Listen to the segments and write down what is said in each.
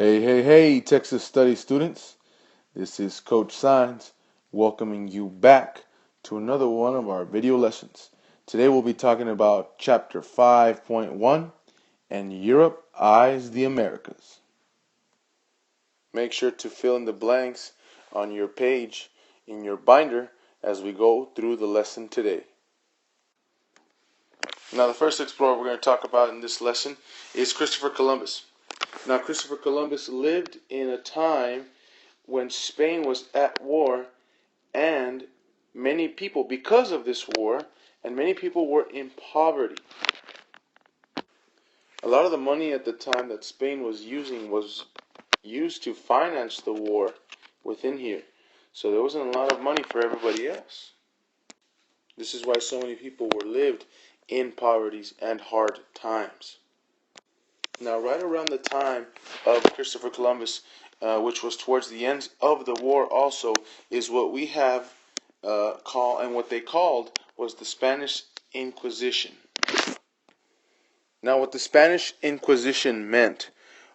Hey, Texas Study students. This is Coach Signs welcoming you back to another one of our video lessons. Today we'll be talking about Chapter 5.1 and Europe Eyes the Americas. Make sure to fill in the blanks on your page in your binder as we go through the lesson today. Now, the first explorer we're going to talk about in this lesson is Christopher Columbus. Now, Christopher Columbus lived in a time when Spain was at war, and many people, because of this war, and many people were in poverty. A lot of the money at the time that Spain was using was used to finance the war within here. So there wasn't a lot of money for everybody else. This is why so many people were lived in poverty and hard times. Now, right around the time of Christopher Columbus, which was towards the end of the war also, is what we have and what they called was the Spanish Inquisition. Now, what the Spanish Inquisition meant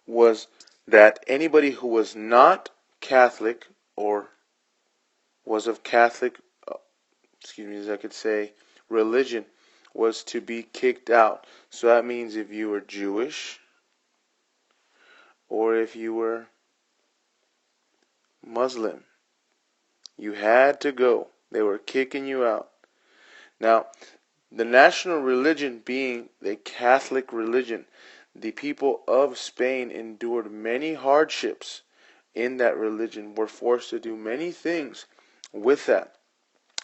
was that anybody who was not Catholic or was of Catholic, as I could say, religion, was to be kicked out. So that means if you were Jewish, or if you were Muslim, you had to go. They were kicking you out. Now, the national religion being the Catholic religion, the people of Spain endured many hardships in that religion, were forced to do many things with that.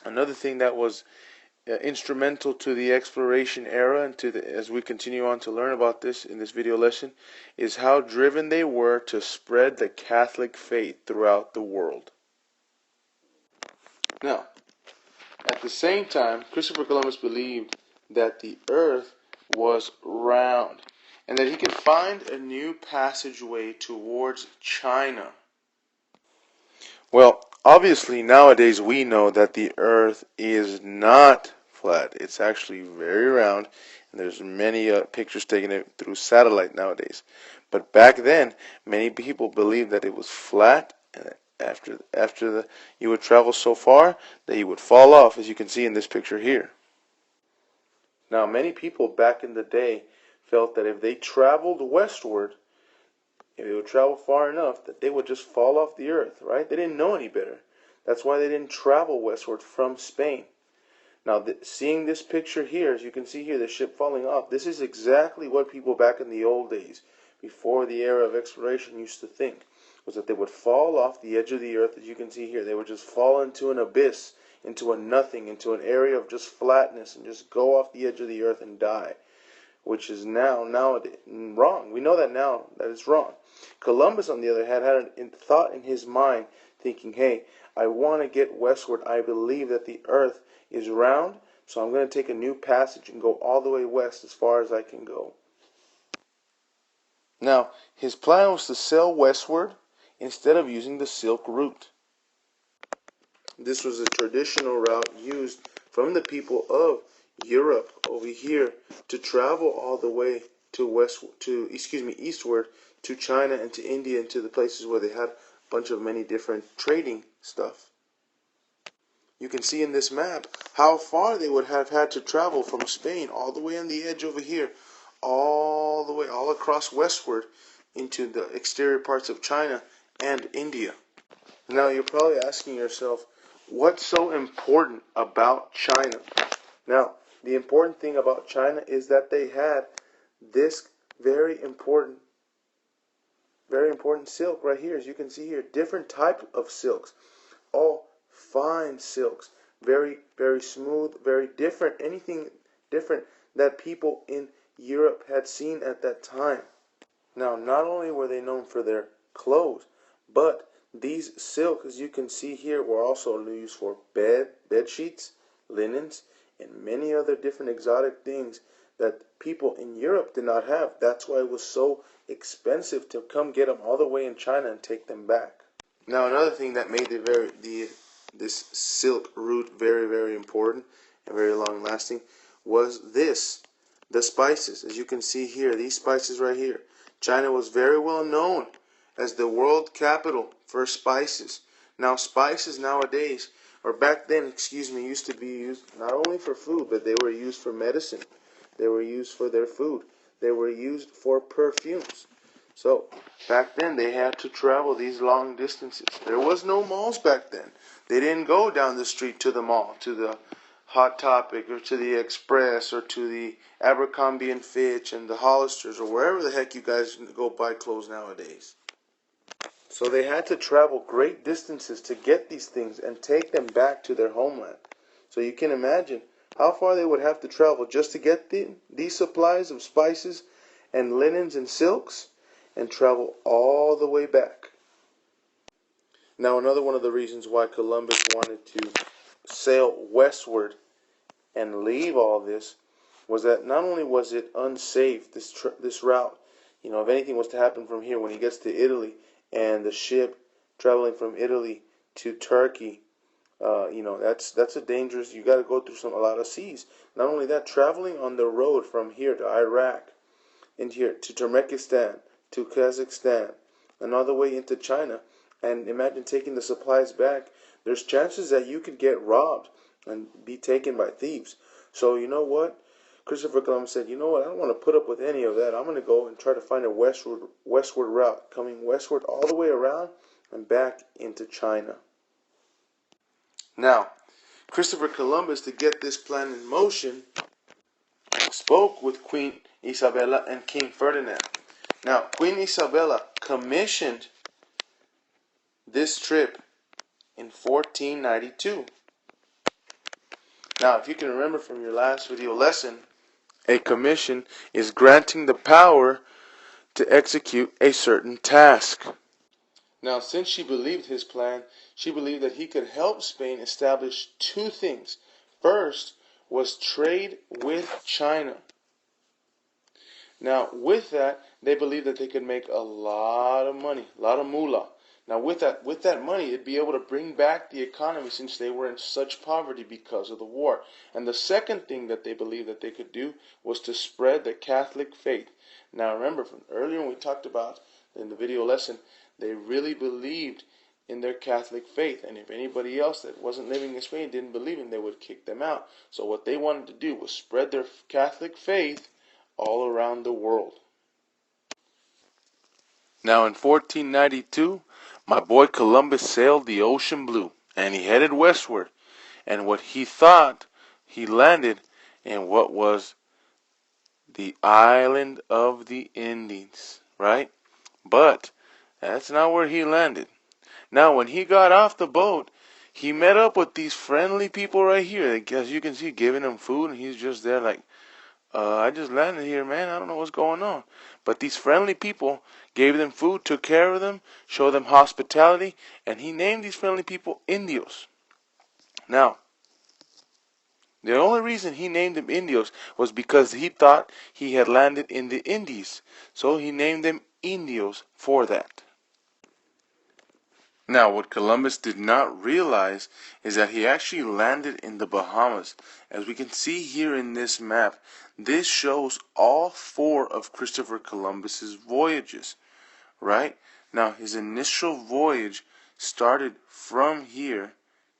Another thing that was instrumental to the exploration era and as we continue on to learn about this in this video lesson is how driven they were to spread the Catholic faith throughout the world. Now, at the same time, Christopher Columbus believed that the earth was round and that he could find a new passageway towards China. Well, obviously nowadays we know that the earth is not flat. It's actually very round, and there's many pictures taken it through satellite nowadays. But back then, many people believed that it was flat, and you would travel so far that you would fall off, as you can see in this picture here. Now, many people back in the day felt that if they traveled westward, if they would travel far enough, that they would just fall off the earth, right? They didn't know any better. That's why they didn't travel westward from Spain. Now, seeing this picture here, as you can see here, the ship falling off, this is exactly what people back in the old days, before the era of exploration, used to think, was that they would fall off the edge of the earth, as you can see here. They would just fall into an abyss, into a nothing, into an area of just flatness, and just go off the edge of the earth and die, which is nowadays wrong. We know that now, that it's wrong. Columbus, on the other hand, had a thought in his mind, thinking, hey, I want to get westward. I believe that the earth is round, so I'm going to take a new passage and go all the way west as far as I can go. Now, his plan was to sail westward instead of using the Silk Route. This was a traditional route used from the people of Europe over here to travel all the way to eastward to China and to India and to the places where they had a bunch of many different trading stuff. You can see in this map how far they would have had to travel from Spain all the way on the edge over here, all the way, all across westward into the exterior parts of China and India. Now you're probably asking yourself, what's so important about China? Now, the important thing about China is that they had this very important silk right here, as you can see here, different type of silks, all fine silks, very, very smooth, very different, anything different that people in Europe had seen at that time. Now, not only were they known for their clothes, but these silks, as you can see here, were also used for bed sheets, linens, and many other different exotic things that people in Europe did not have. That's why it was so expensive to come get them all the way in China and take them back. Now, another thing that made this Silk Route very, very important and very long lasting was the spices. As you can see here, these spices right here. China was very well known as the world capital for spices. Now, spices nowadays, or back then, excuse me, used to be used not only for food, but they were used for medicine. They were used for their food. They were used for perfumes. So, back then, they had to travel these long distances. There was no malls back then. They didn't go down the street to the mall, to the Hot Topic, or to the Express, or to the Abercrombie and Fitch, and the Hollisters, or wherever the heck you guys go buy clothes nowadays. So they had to travel great distances to get these things and take them back to their homeland. So you can imagine how far they would have to travel just to get these supplies of spices and linens and silks, and travel all the way back. Now, another one of the reasons why Columbus wanted to sail westward and leave all this was that not only was it unsafe, this route, if anything was to happen from here when he gets to Italy, and the ship traveling from Italy to Turkey, that's a dangerous. You got to go through a lot of seas. Not only that, traveling on the road from here to Iraq, and here to Turkmenistan, to Kazakhstan, and all the way into China, and imagine taking the supplies back. There's chances that you could get robbed and be taken by thieves. So you know what? Christopher Columbus said, you know what? I don't want to put up with any of that. I'm going to go and try to find a westward route, coming westward all the way around and back into China. Now, Christopher Columbus, to get this plan in motion, spoke with Queen Isabella and King Ferdinand. Now, Queen Isabella commissioned this trip in 1492. Now, if you can remember from your last video lesson, a commission is granting the power to execute a certain task. Now, since she believed his plan, she believed that he could help Spain establish two things. First was trade with China. Now, with that, they believed that they could make a lot of money, a lot of moolah. Now, with that money, it'd be able to bring back the economy since they were in such poverty because of the war. And the second thing that they believed that they could do was to spread the Catholic faith. Now, remember from earlier when we talked about in the video lesson, they really believed in their Catholic faith. And if anybody else that wasn't living in Spain didn't believe in, they would kick them out. So what they wanted to do was spread their Catholic faith all around the world. Now in 1492, my boy Columbus sailed the ocean blue, and he headed westward, and what he thought, he landed in what was the island of the Indies, right? But that's not where he landed. Now when he got off the boat, he met up with these friendly people right here, as you can see, giving him food, and he's just there like, I just landed here, man. I don't know what's going on. But these friendly people gave them food, took care of them, showed them hospitality, and he named these friendly people Indios. Now, the only reason he named them Indios was because he thought he had landed in the Indies. So he named them Indios for that. Now, what Columbus did not realize is that he actually landed in the Bahamas. As we can see here in this map, this shows all four of Christopher Columbus's voyages, right? Now, his initial voyage started from here,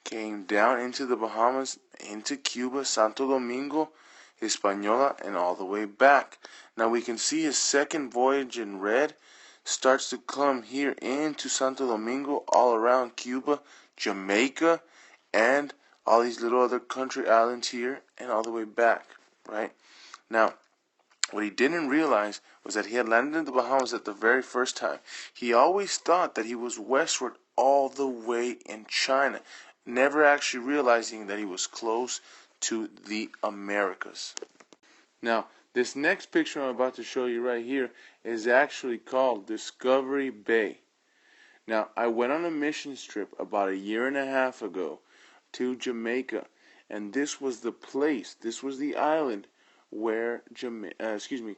came down into the Bahamas, into Cuba, Santo Domingo, Hispaniola, and all the way back. Now, we can see his second voyage in red starts to come here into Santo Domingo, all around Cuba, Jamaica, and all these little other country islands here, and all the way back, right? Now, what he didn't realize was that he had landed in the Bahamas at the very first time. He always thought that he was westward all the way in China, never actually realizing that he was close to the Americas. Now, this next picture I'm about to show you right here is actually called Discovery Bay. Now, I went on a mission trip about a year and a half ago to Jamaica, and this was the place, this was the island where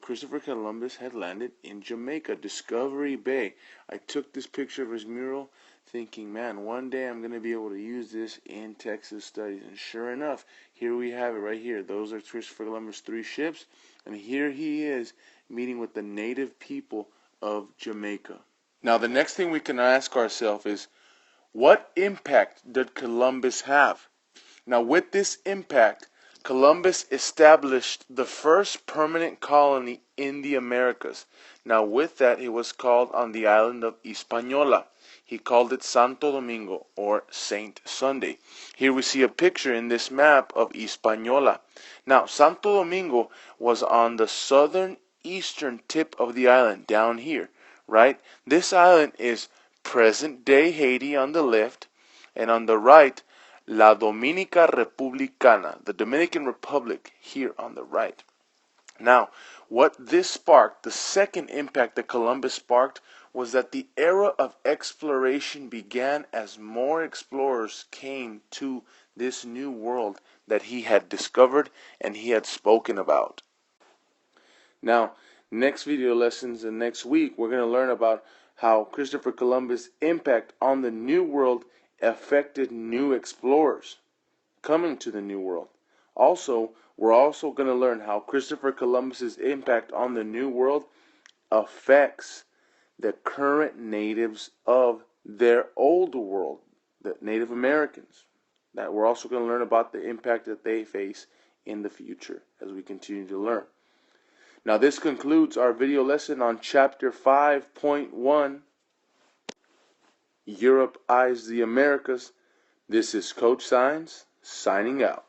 Christopher Columbus had landed in Jamaica, Discovery Bay. I took this picture of his mural thinking, man, one day I'm going to be able to use this in Texas studies. And sure enough, here we have it right here. Those are Christopher Columbus' 3 ships. And here he is meeting with the native people of Jamaica. Now, the next thing we can ask ourselves is, what impact did Columbus have? Now, with this impact, Columbus established the first permanent colony in the Americas. Now, with that, it was called on the island of Hispaniola. He called it Santo Domingo, or Saint Sunday. Here we see a picture in this map of Hispaniola. Now, Santo Domingo was on the southern eastern tip of the island, down here, right? This island is present-day Haiti on the left, and on the right, La Dominica Republicana, the Dominican Republic, here on the right. Now, what this sparked, the second impact that Columbus sparked, was that the era of exploration began as more explorers came to this new world that he had discovered and he had spoken about. Now, next video lessons and next week, we're going to learn about how Christopher Columbus' impact on the New World affected new explorers coming to the New World. Also, we're also going to learn how Christopher Columbus's impact on the New World affects the current natives of their old world, the Native Americans. That we're also going to learn about the impact that they face in the future as we continue to learn. Now, this concludes our video lesson on Chapter 5.1, Europe Eyes the Americas. This is Coach Science, signing out.